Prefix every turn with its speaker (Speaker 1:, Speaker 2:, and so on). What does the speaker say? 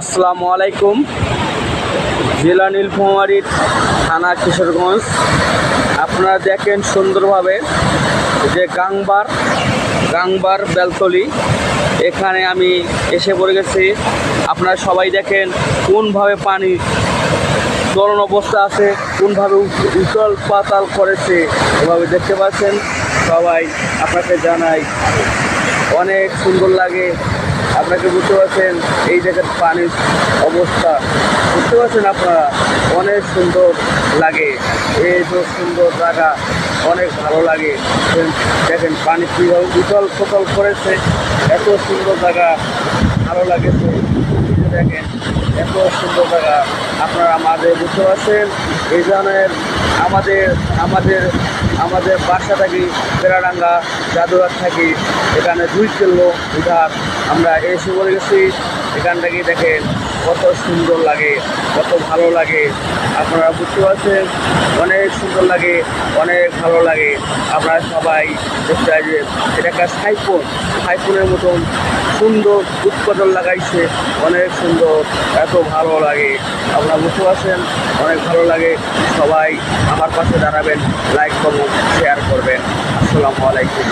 Speaker 1: আসসালামু আলাইকুম। জেলা নীলফামারী, থানা কিশোরগঞ্জ। আপনারা দেখেন সুন্দরভাবে যে গাংবার বেলতলি, এখানে আমি এসে পড়ে গেছি। আপনারা সবাই দেখেন কোনভাবে পানি চরণ অবস্থা আছে, কোনভাবে উতল পাতাল করেছে, এভাবে দেখতে পাচ্ছেন। সবাই আপনাকে জানাই অনেক সুন্দর লাগে। আপনাকে বুঝতে পারছেন এই জায়গার পানির অবস্থা, বুঝতে পারছেন আপনারা, অনেক সুন্দর লাগে। এই যে সুন্দর জায়গা, অনেক ভালো লাগে। দেখেন পানি কীভাবে উতল ফতল করেছে, এত সুন্দর জায়গা, ভালো লাগেছে। দেখেন এত সুন্দর জায়গা, আপনারা আমাদের বুঝতে পারছেন। এই ধরনের আমাদের বাসা থাকি পেরাডাঙ্গা, জাদুঘর থাকি, এখানে 2 কিলো উধার আমরা এসে পড়ে গেছি। এখান থেকে দেখেন কত সুন্দর লাগে, কত ভালো লাগে। আপনারা বুঝতে পারছেন, অনেক সুন্দর লাগে, অনেক ভালো লাগে। আপনারা সবাই দেখতে হয় যে এটা একটা সাইফোনের মতন সুন্দর উৎপাদন লাগাইছে, অনেক সুন্দর, এত ভালো লাগে। আপনারা বুঝতে পারছেন, অনেক ভালো লাগে। সবাই আমার পাশে দাঁড়াবেন, লাইক কমেন্ট শেয়ার করবেন। আসসালামু আলাইকুম।